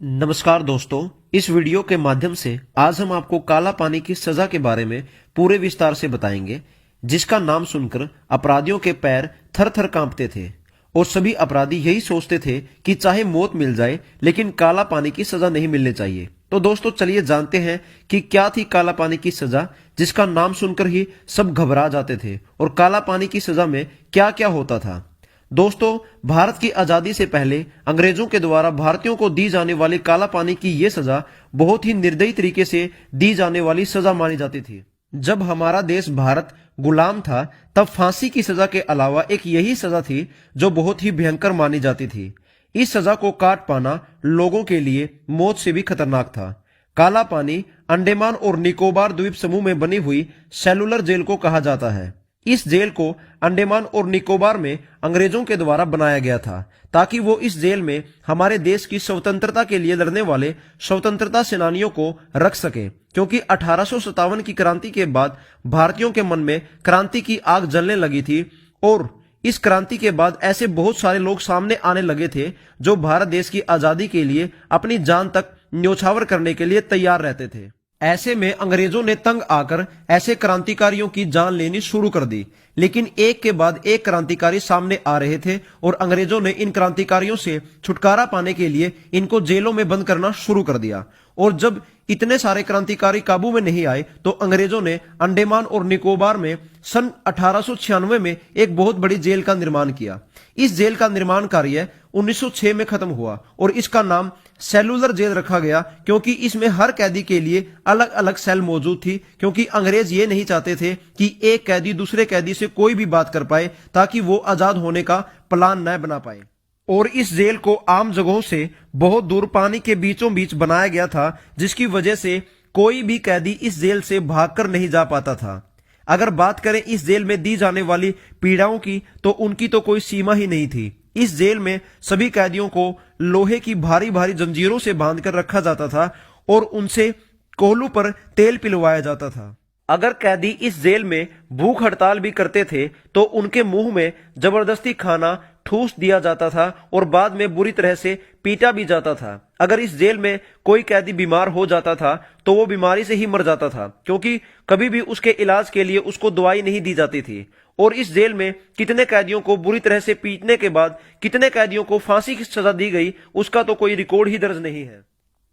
नमस्कार दोस्तों, इस वीडियो के माध्यम से आज हम आपको काला पानी की सजा के बारे में पूरे विस्तार से बताएंगे, जिसका नाम सुनकर अपराधियों के पैर थर थर कांपते थे और सभी अपराधी यही सोचते थे कि चाहे मौत मिल जाए लेकिन काला पानी की सजा नहीं मिलनी चाहिए। तो दोस्तों चलिए जानते हैं कि क्या थी काला पानी की सजा, जिसका नाम सुनकर ही सब घबरा जाते थे और काला पानी की सजा में क्या क्या होता था। दोस्तों, भारत की आजादी से पहले अंग्रेजों के द्वारा भारतीयों को दी जाने वाली काला पानी की यह सजा बहुत ही निर्दयी तरीके से दी जाने वाली सजा मानी जाती थी। जब हमारा देश भारत गुलाम था, तब फांसी की सजा के अलावा एक यही सजा थी जो बहुत ही भयंकर मानी जाती थी। इस सजा को काट पाना लोगों के लिए मौत से भी खतरनाक था। काला पानी अंडमान और निकोबार द्वीप समूह में बनी हुई सेलुलर जेल को कहा जाता है। इस जेल को अंडमान और निकोबार में अंग्रेजों के द्वारा बनाया गया था, ताकि वो इस जेल में हमारे देश की स्वतंत्रता के लिए लड़ने वाले स्वतंत्रता सेनानियों को रख सके, क्योंकि 1857 की क्रांति के बाद भारतीयों के मन में क्रांति की आग जलने लगी थी और इस क्रांति के बाद ऐसे बहुत सारे लोग सामने आने लगे थे जो भारत देश की आजादी के लिए अपनी जान तक न्योछावर करने के लिए तैयार रहते थे। ऐसे में अंग्रेजों ने तंग आकर ऐसे क्रांतिकारियों की जान लेनी शुरू कर दी, लेकिन एक के बाद एक क्रांतिकारी सामने आ रहे थे और अंग्रेजों ने इन क्रांतिकारियों से छुटकारा पाने के लिए इनको जेलों में बंद करना शुरू कर दिया। और जब इतने सारे क्रांतिकारी काबू में नहीं आए तो अंग्रेजों ने अंडमान और निकोबार में सन 1896 में एक बहुत बड़ी जेल का निर्माण किया। इस जेल का निर्माण कार्य 1906 में खत्म हुआ और इसका नाम सेलुलर जेल रखा गया, क्योंकि इसमें हर कैदी के लिए अलग अलग सेल मौजूद थी, क्योंकि अंग्रेज ये नहीं चाहते थे कि एक कैदी दूसरे कैदी से कोई भी बात कर पाए, ताकि वो आजाद होने का प्लान न बना पाए। और इस जेल को आम जगहों से बहुत दूर पानी के बीचों बीच बनाया गया था, जिसकी वजह से कोई भी कैदी इस जेल से भागकर नहीं जा पाता था। अगर बात करें इस जेल में दी जाने वाली पीड़ाओं की, तो उनकी तो कोई सीमा ही नहीं थी। इस जेल में सभी कैदियों को लोहे की भारी भारी जंजीरों से बांधकर रखा जाता था और उनसे कोहलू पर तेल पिलवाया जाता था। अगर कैदी इस जेल में भूख हड़ताल भी करते थे तो उनके मुंह में जबरदस्ती खाना ठूस दिया जाता था और बाद में बुरी तरह से पीटा भी जाता था। अगर इस जेल में कोई कैदी बीमार हो जाता था तो वो बीमारी से ही मर जाता था, क्योंकि कभी भी उसके इलाज के लिए उसको दवाई नहीं दी जाती थी। और इस जेल में कितने कैदियों को बुरी तरह से पीटने के बाद कितने कैदियों को फांसी की सजा दी गई, उसका तो कोई रिकॉर्ड ही दर्ज नहीं है।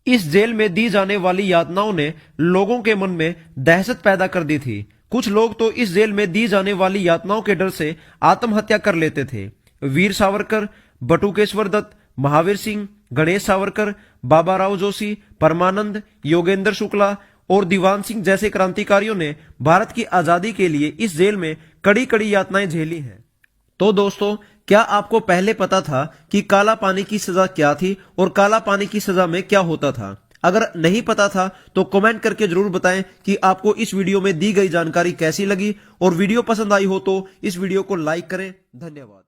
इस जेल में दी जाने वाली यातनाओं ने लोगों के मन में दहशत पैदा कर दी थी। कुछ लोग तो इस जेल में दी जाने वाली यातनाओं के डर से आत्महत्या कर लेते थे। वीर सावरकर, बटुकेश्वर दत्त, महावीर सिंह, गणेश सावरकर, बाबा राव जोशी, परमानंद, योगेंद्र शुक्ला और दीवान सिंह जैसे क्रांतिकारियों ने भारत की आजादी के लिए इस जेल में कड़ी कड़ी यातनाएं झेली हैं। तो दोस्तों, क्या आपको पहले पता था कि काला पानी की सजा क्या थी और काला पानी की सजा में क्या होता था? अगर नहीं पता था तो कमेंट करके जरूर बताएं कि आपको इस वीडियो में दी गई जानकारी कैसी लगी, और वीडियो पसंद आई हो तो इस वीडियो को लाइक करें। धन्यवाद।